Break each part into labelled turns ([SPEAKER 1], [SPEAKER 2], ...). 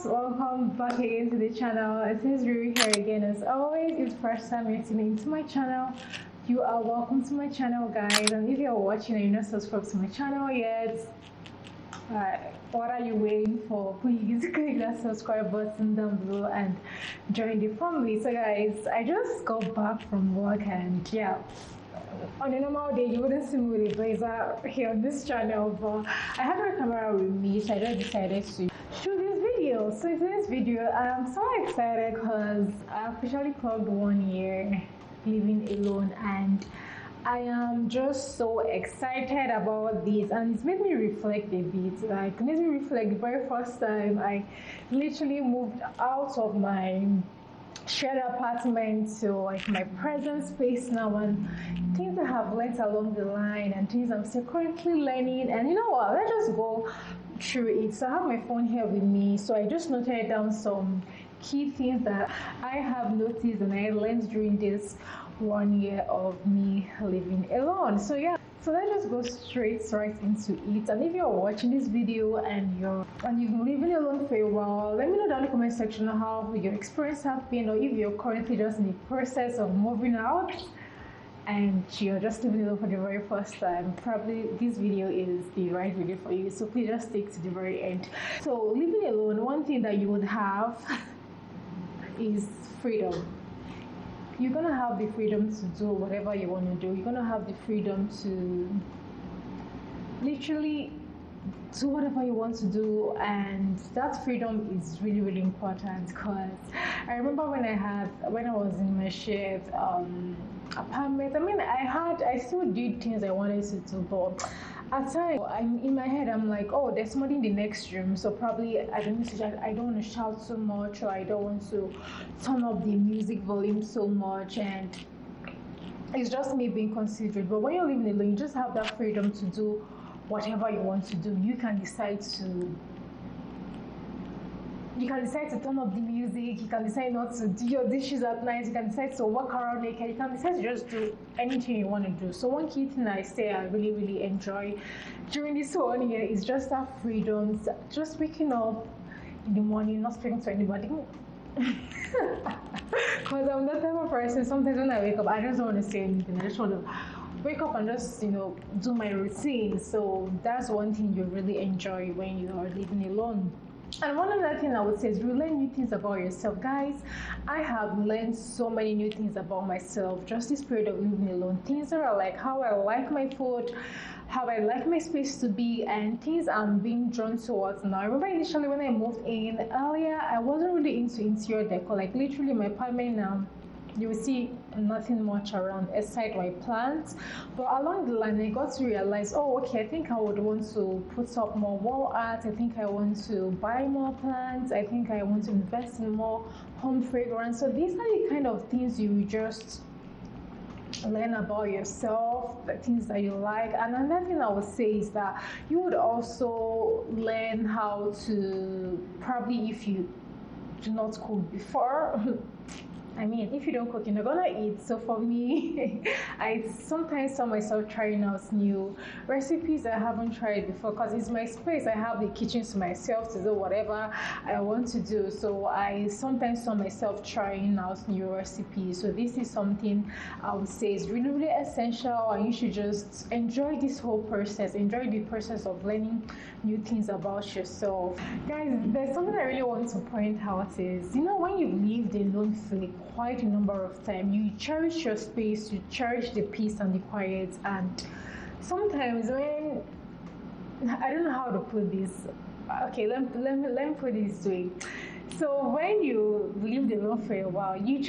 [SPEAKER 1] welcome back again to the channel. It is Riri here again. As always, it's first time you're tuning into my channel. You are welcome to my channel, guys. And if you're watching and you're not subscribed to my channel yet, what are you waiting for? Please click that subscribe button down below and join the family. So guys, I just got back from work, and yeah, on a normal day you wouldn't see me with a blazer here on this channel, but I had my camera with me, so I just decided to shoot this video. So in today's video, I'm so excited because I officially clocked 1 year living alone, and I am just so excited about this, and it's made me reflect a bit. Like, it made me reflect the very first time I literally moved out of my shared apartment to like my present space now, and things I have learned along the line and things I'm still currently learning. And you know what, let's just go through it. So I have my phone here with me, so I just noted down some key things that I have noticed and I learned during this 1 year of me living alone. So yeah, so let's just go right into it. And if you're watching this video and you've been living alone for a while, let me know down in the comment section how your experience has been, or if you're currently just in the process of moving out and you're just living alone for the very first time. Probably this video is the right video for you, so please just stick to the very end. So living alone, one thing that you would have is freedom. You're gonna have the freedom to do whatever you want to do. You're gonna have the freedom to literally do whatever you want to do, and that freedom is really, really important. Because I remember when I was in my shared apartment, I still did things I wanted to do, but at times I'm in my head, I'm like, oh, there's somebody in the next room, so probably I don't want to shout so much, or I don't want to turn up the music volume so much, and it's just me being considerate. But when you're living alone, you just have that freedom to do whatever you want to do. You can decide to turn up the music, you can decide not to do your dishes at night, you can decide to walk around naked, you can decide to just do anything you want to do. So one key thing I say I really, really enjoy during this 1 year is just that freedom, just waking up in the morning, not speaking to anybody. Because I'm that type of person, sometimes when I wake up, I just don't want to say anything. I just want to wake up and just, do my routine. So that's one thing you really enjoy when you are living alone. And one other thing I would say is you learn new things about yourself. Guys, I have learned so many new things about myself just this period of living alone. Things that are like how I like my food, how I like my space to be, and things I'm being drawn towards now. I remember initially when I moved in earlier, I wasn't really into interior decor. Like literally my apartment now, you will see nothing much around aside my plants. But along the line, I got to realize, oh, okay, I think I would want to put up more wall art. I think I want to buy more plants. I think I want to invest in more home fragrance. So these are the kind of things you just learn about yourself, the things that you like. And another thing I would say is that you would also learn how to, probably if you do not cook before, if you don't cook, you're not gonna eat. So for me, I sometimes saw myself trying out new recipes I haven't tried before, because it's my space. I have the kitchen to myself to do whatever I want to do. So I sometimes saw myself trying out new recipes. So this is something I would say is really, really essential, and you should just enjoy this whole process. Enjoy the process of learning new things about yourself. Guys, there's something I really want to point out is, when you've lived alone for quite a number of time, you cherish your space, you cherish the peace and the quiet. And sometimes when, I don't know how to put this, okay, let me put it this way. So when you lived alone for a while, you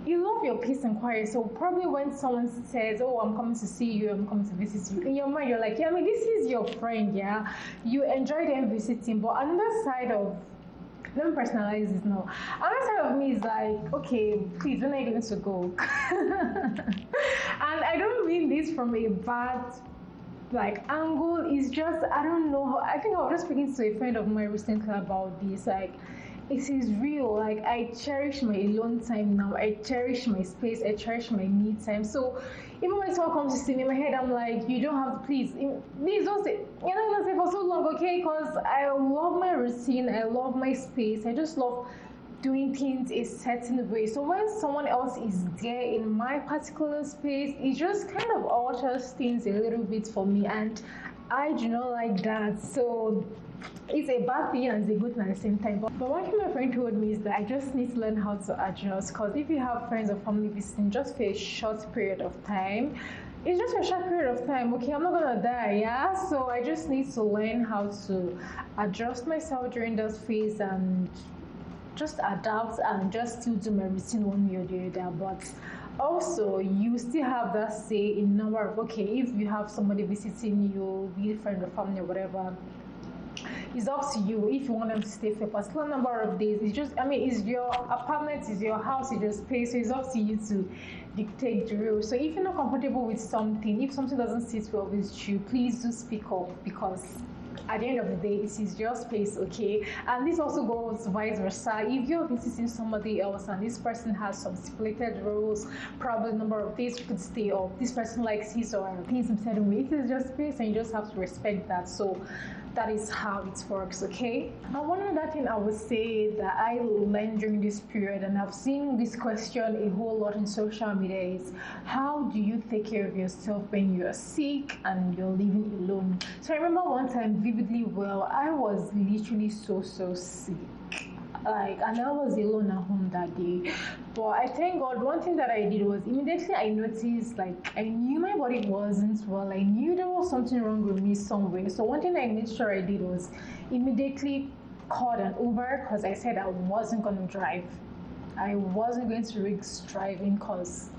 [SPEAKER 1] love your peace and quiet. So probably when someone says, oh, I'm coming to see you, I'm coming to visit you, in your mind you're like, yeah, this is your friend, yeah, you enjoy them visiting. But another side of, let me personalize this now. Another side of me is like, okay, please, when are you going to go? And I don't mean this from a bad angle. It's just, I don't know. I think I was just speaking to a friend of mine recently about this. Like, it is real. Like I cherish my alone time now. I cherish my space. I cherish my me time. So even when someone comes to see me in my head, I'm like, you don't have to please don't say you're not gonna say for so long, okay? Because I love my routine. I love my space. I just love doing things a certain way. So when someone else is there in my particular space, it just kind of alters things a little bit for me, and I do not like that. So it's a bad thing and it's a good thing at the same time. But one thing my friend told me is that I just need to learn how to adjust. Because if you have friends or family visiting just for a short period of time, it's just a short period of time, okay? I'm not gonna die, yeah? So I just need to learn how to adjust myself during those phase and just adapt and just still do my routine one way or the other. But also, you still have that say in number of, okay, if you have somebody visiting you, be a friend or family or whatever, it's up to you if you want them to stay for a particular number of days. It's just, I mean, it's your apartment, it's your house, it's your space, so it's up to you to dictate the rules. So if you're not comfortable with something, if something doesn't sit well with you, please do speak up, because at the end of the day, this is your space, okay? And this also goes vice versa. If you're visiting somebody else and this person has some stipulated rules, probably the number of days you could stay, or this person likes his or things in certain way, it is your space and you just have to respect that. So that is how it works, okay? And one other thing I would say that I learned during this period, and I've seen this question a whole lot in social media, is how do you take care of yourself when you're sick and you're living alone? So I remember one time vividly well, I was literally so sick. And I was alone at home that day. But I thank God, one thing that I did was immediately I noticed, like, I knew my body wasn't well. I knew there was something wrong with me somewhere. So one thing I made sure I did was immediately called an Uber, because I said I wasn't going to drive. I wasn't going to risk driving because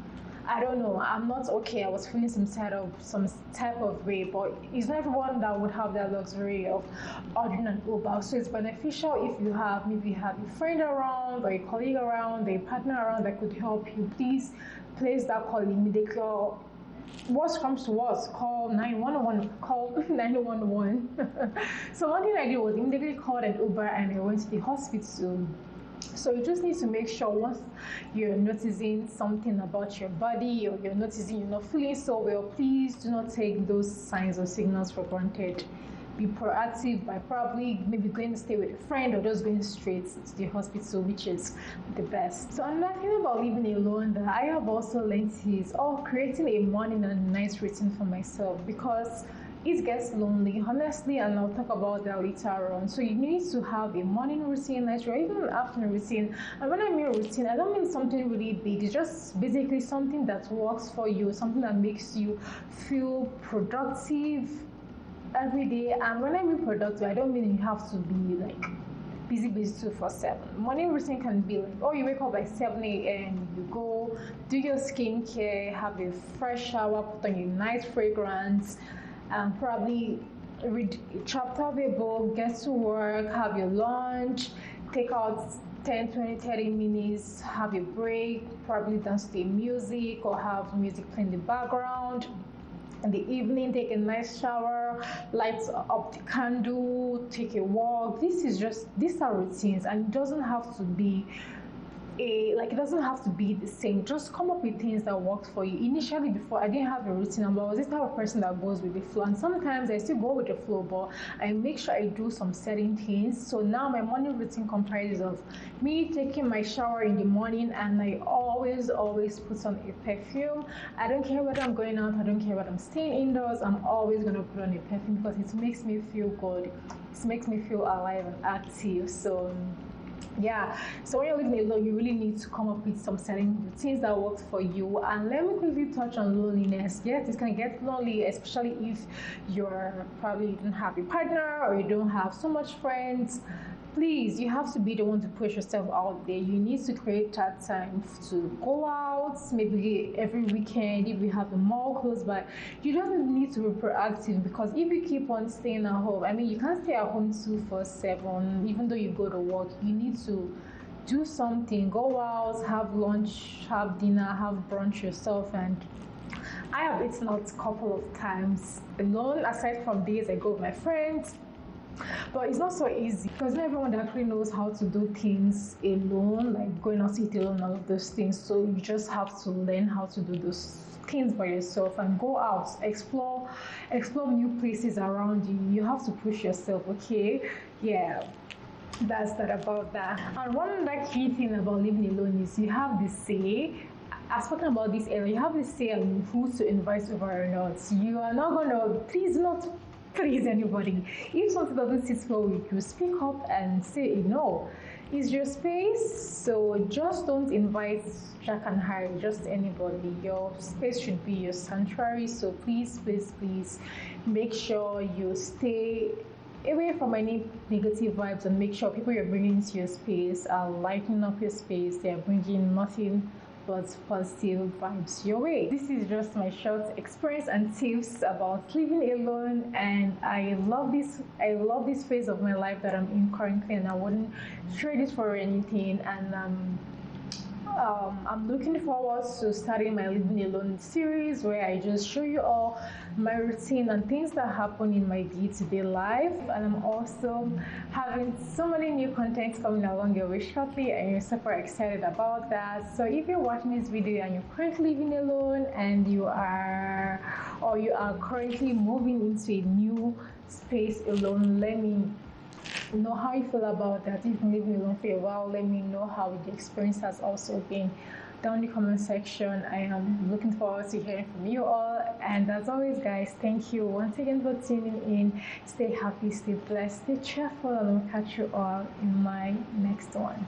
[SPEAKER 1] I don't know, I'm not okay. I was feeling some type of way, but it's not everyone that would have that luxury of ordering an Uber. So it's beneficial if you have, maybe you have a friend around or a colleague around, or a partner around that could help you. Please place that call immediately. Or worst comes to worst, call 911, call 911. So one thing I did was immediately called an Uber and I went to the hospital. So you just need to make sure once you're noticing something about your body, or you're noticing you're not feeling so well, please do not take those signs or signals for granted. Be proactive by probably maybe going to stay with a friend or just going straight to the hospital, which is the best. So another thing about living alone that I have also learned is creating a morning and night routine for myself, because it gets lonely, honestly, and I'll talk about that later on. So you need to have a morning routine, night or even an afternoon routine. And when I mean routine, I don't mean something really big. It's just basically something that works for you, something that makes you feel productive every day. And when I mean productive, I don't mean you have to be like busy 2/7. Morning routine can be like, you wake up by 7 a.m., you go do your skincare, have a fresh shower, put on your nice fragrance, and probably read a chapter of a book, get to work, have your lunch, take out 10, 20, 30 minutes, have a break, probably dance to music or have music playing in the background. In the evening, take a nice shower, light up the candle, take a walk. These are routines, and it doesn't have to be it doesn't have to be the same. Just come up with things that works for you. Initially, before, I didn't have a routine, but I was this type of person that goes with the flow, and sometimes I still go with the flow, but I make sure I do some certain things. So now my morning routine comprises of me taking my shower in the morning, and I always put on a perfume. I don't care whether I'm going out, I don't care whether I'm staying indoors, I'm always going to put on a perfume because it makes me feel good. It makes me feel alive and active. So yeah, so when you're living alone, you really need to come up with some certain routines that work for you. And let me quickly touch on loneliness. Yes, it's gonna get lonely, especially if you're probably you don't have a partner or you don't have so much friends. Please, you have to be the one to push yourself out there. You need to create that time to go out, maybe every weekend if you have a mall close by. You don't need to be proactive, because if you keep on staying at home, I mean, you can't stay at home 2/7, even though you go to work. You need to do something, go out, have lunch, have dinner, have brunch yourself. And I have eaten out a couple of times alone, aside from days I go with my friends. But it's not so easy because not everyone actually knows how to do things alone, like going out to eat alone, all of those things. So you just have to learn how to do those things by yourself and go out, explore new places around you. You have to push yourself, okay? Yeah. That's that about that. And one like key thing about living alone is you have the say. I was talking about this earlier. You have the say on who to invite over or not. You are not gonna please not please anybody. If something doesn't sit well with you, speak up and say no. It's your space, so just don't invite Jack and Harry, just anybody. Your space should be your sanctuary. So please, please, please make sure you stay away from any negative vibes and make sure people you're bringing into your space are lighting up your space. They're bringing nothing but positive vibes your way. This is just my short experience and tips about living alone, and I love this phase of my life that I'm in currently, and I wouldn't trade it for anything. And I'm looking forward to starting my Living Alone series where I just show you all my routine and things that happen in my day-to-day life. And I'm also having so many new contents coming along your way shortly, and you're super excited about that. So if you're watching this video and you're currently living alone and you are currently moving into a new space alone, let me know how you feel about that. If you've been living alone for a while, let me know how the experience has also been down in the comment section. I am looking forward to hearing from you all. And as always, guys, thank you once again for tuning in. Stay happy, stay blessed, stay cheerful, and I'll catch you all in my next one.